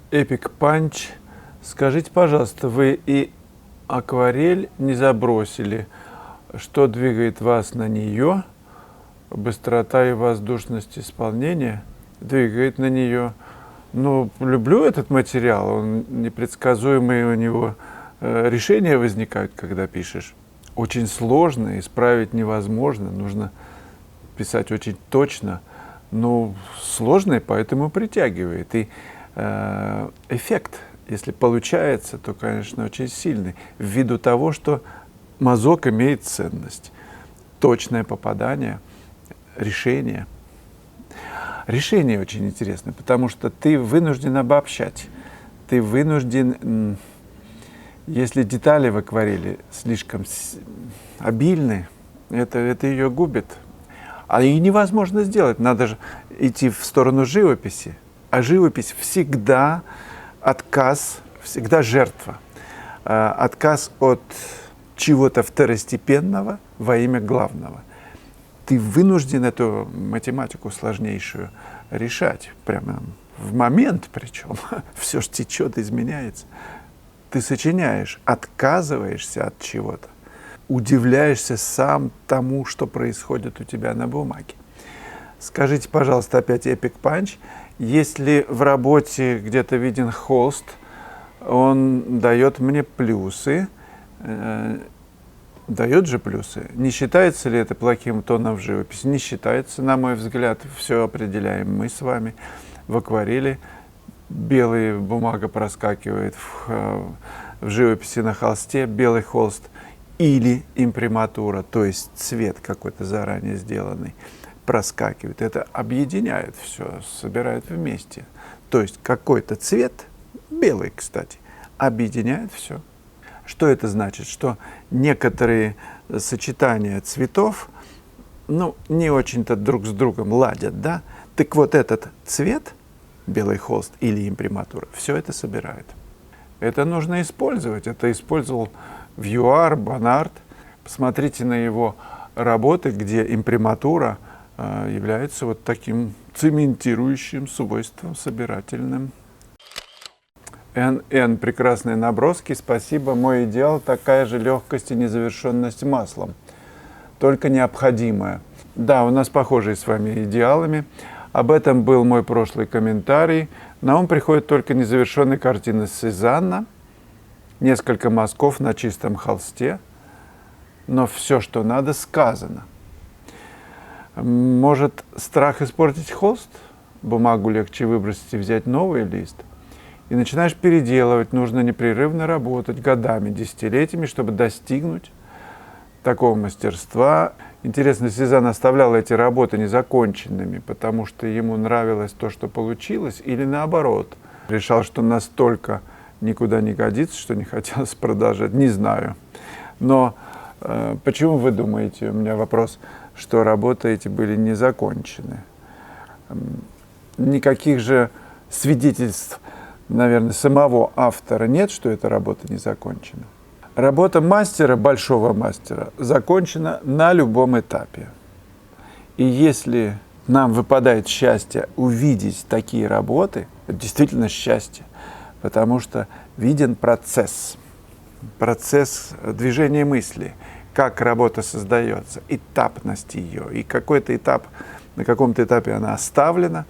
Эпик Панч. Скажите, пожалуйста, вы и акварель не забросили? Что двигает вас на нее? Быстрота и воздушность исполнения двигает на нее. Ну, люблю этот материал, он непредсказуемый, у него решения возникают, когда пишешь. Очень сложно, исправить невозможно, нужно писать очень точно, но сложно, поэтому притягивает. И эффект, если получается, то, конечно, очень сильный, ввиду того, что мазок имеет ценность. Точное попадание, решение. Решение очень интересное, потому что ты вынужден обобщать. Ты вынужден, если детали в акварели слишком обильны, это ее губит. А и невозможно сделать. Надо же идти в сторону живописи. А живопись всегда отказ, всегда жертва. Отказ от чего-то второстепенного во имя главного. Ты вынужден эту математику сложнейшую решать. Прямо в момент причем. Все ж течет, изменяется. Ты сочиняешь, отказываешься от чего-то. Удивляешься сам тому, что происходит у тебя на бумаге. Скажите, пожалуйста, опять Эпик Панч, если в работе где-то виден холст, он дает мне плюсы, дает же плюсы. Не считается ли это плохим тоном в живописи? Не считается, на мой взгляд, все определяем мы с вами. В акварели белая бумага проскакивает, в живописи на холсте белый холст или имприматура, то есть цвет какой-то заранее сделанный, проскакивает. Это объединяет все, собирает вместе. То есть какой-то цвет, белый, кстати, объединяет все. Что это значит? Что некоторые сочетания цветов, не очень-то друг с другом ладят, да? Так вот этот цвет, белый холст или имприматура, все это собирает. Это нужно использовать. Это использовал Вьюар, Бонард. Посмотрите на его работы, где имприматура является вот таким цементирующим свойством собирательным. НН. Прекрасные наброски. Спасибо. Мой идеал — такая же легкость и незавершенность маслом. Только необходимая. Да, у нас похожие с вами идеалами. Об этом был мой прошлый комментарий. На ум приходит только незавершенная картина Сезанна. Несколько мазков на чистом холсте. Но все, что надо, сказано. Может, страх испортить холст? Бумагу легче выбросить и взять новый лист. И начинаешь переделывать. Нужно непрерывно работать годами, десятилетиями, чтобы достигнуть такого мастерства. Интересно, Сезанн оставлял эти работы незаконченными, потому что ему нравилось то, что получилось, или наоборот. Решал, что настолько никуда не годится, что не хотелось продолжать. Не знаю. Но почему вы думаете, у меня вопрос, что работы эти были не закончены? Никаких же свидетельств, наверное, самого автора нет, что эта работа не закончена. Работа мастера, большого мастера, закончена на любом этапе. И если нам выпадает счастье увидеть такие работы, это действительно счастье, потому что виден процесс движения мысли, как работа создается, этапность ее, и какой-то этап, на каком-то этапе она оставлена.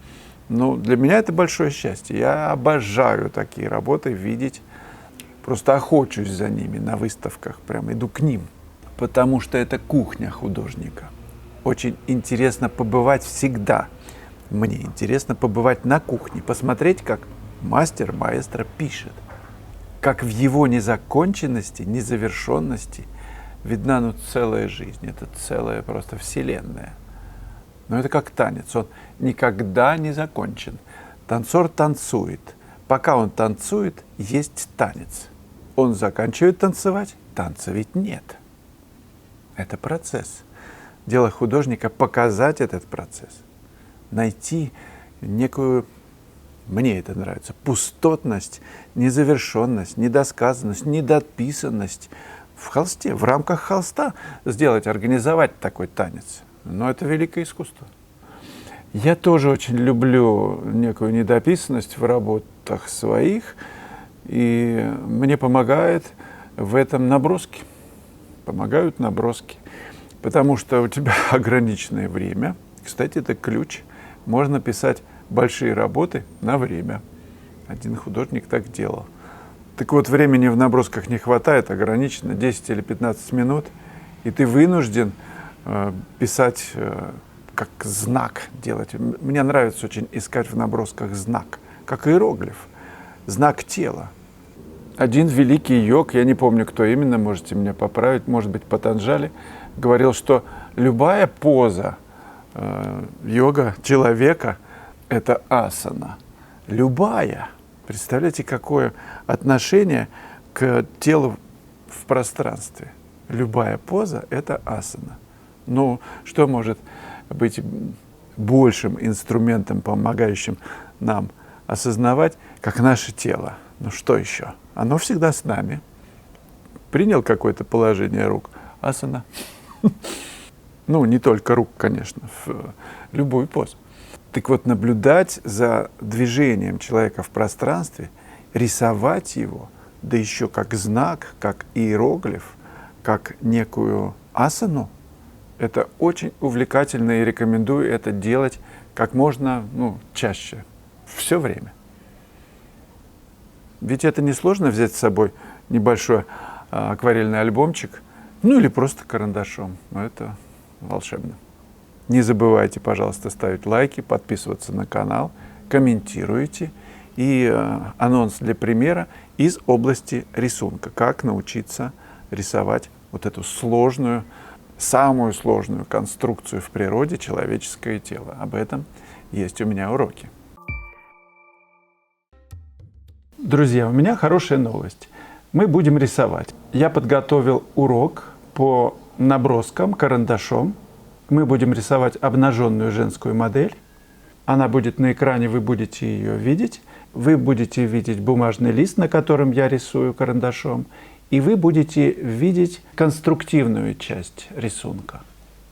Для меня это большое счастье. Я обожаю такие работы видеть, просто охочусь за ними на выставках, прям иду к ним, потому что это кухня художника. Очень интересно побывать всегда. Мне интересно побывать на кухне, посмотреть, как маэстро пишет, как в его незаконченности, незавершенности видна целая жизнь, это целая просто вселенная. Но это как танец, он никогда не закончен. Танцор танцует. Пока он танцует, есть танец. Он заканчивает танцевать, танца ведь нет. Это процесс. Дело художника — показать этот процесс. Найти некую, мне это нравится, пустотность, незавершенность, недосказанность, недописанность в холсте, в рамках холста сделать, организовать такой танец. Но это великое искусство. Я тоже очень люблю некую недописанность в работах своих, и мне помогает в этом наброски. Помогают наброски. Потому что у тебя ограниченное время. Кстати, это ключ. Можно писать большие работы на время. Один художник так делал. Так вот, времени в набросках не хватает, ограничено 10 или 15 минут, и ты вынужден писать как знак делать. Мне нравится очень искать в набросках знак, как иероглиф, знак тела. Один великий йог, я не помню, кто именно, можете меня поправить, может быть, Патанджали, говорил, что любая поза йога человека – это асана. Любая. Представляете, какое отношение к телу в пространстве. Любая поза – это асана. Ну, что может быть большим инструментом, помогающим нам осознавать, как наше тело? Ну, что еще? Оно всегда с нами. Принял какое-то положение рук – асана. Ну, не только рук, конечно, в любую позу. Так вот, наблюдать за движением человека в пространстве, рисовать его, да еще как знак, как иероглиф, как некую асану, это очень увлекательно, и рекомендую это делать как можно чаще, все время. Ведь это несложно взять с собой небольшой акварельный альбомчик, ну или просто карандашом, но это волшебно. Не забывайте, пожалуйста, ставить лайки, подписываться на канал, комментируйте. И анонс для примера из области рисунка. Как научиться рисовать вот эту сложную, самую сложную конструкцию в природе — человеческое тело. Об этом есть у меня уроки. Друзья, у меня хорошая новость. Мы будем рисовать. Я подготовил урок по наброскам карандашом. Мы будем рисовать обнаженную женскую модель. Она будет на экране, вы будете ее видеть. Вы будете видеть бумажный лист, на котором я рисую карандашом. И вы будете видеть конструктивную часть рисунка.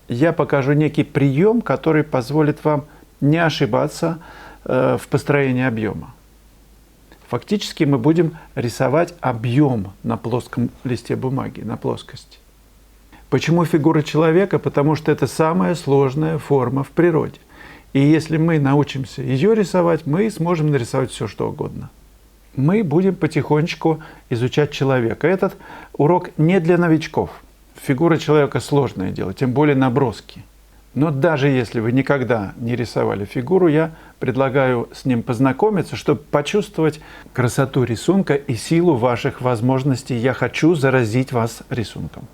Я покажу некий прием, который позволит вам не ошибаться в построении объема. Фактически мы будем рисовать объем на плоском листе бумаги, на плоскости. Почему фигура человека? Потому что это самая сложная форма в природе. И если мы научимся ее рисовать, мы сможем нарисовать все, что угодно. Мы будем потихонечку изучать человека. Этот урок не для новичков. Фигура человека сложное дело, тем более наброски. Но даже если вы никогда не рисовали фигуру, я предлагаю с ним познакомиться, чтобы почувствовать красоту рисунка и силу ваших возможностей. Я хочу заразить вас рисунком.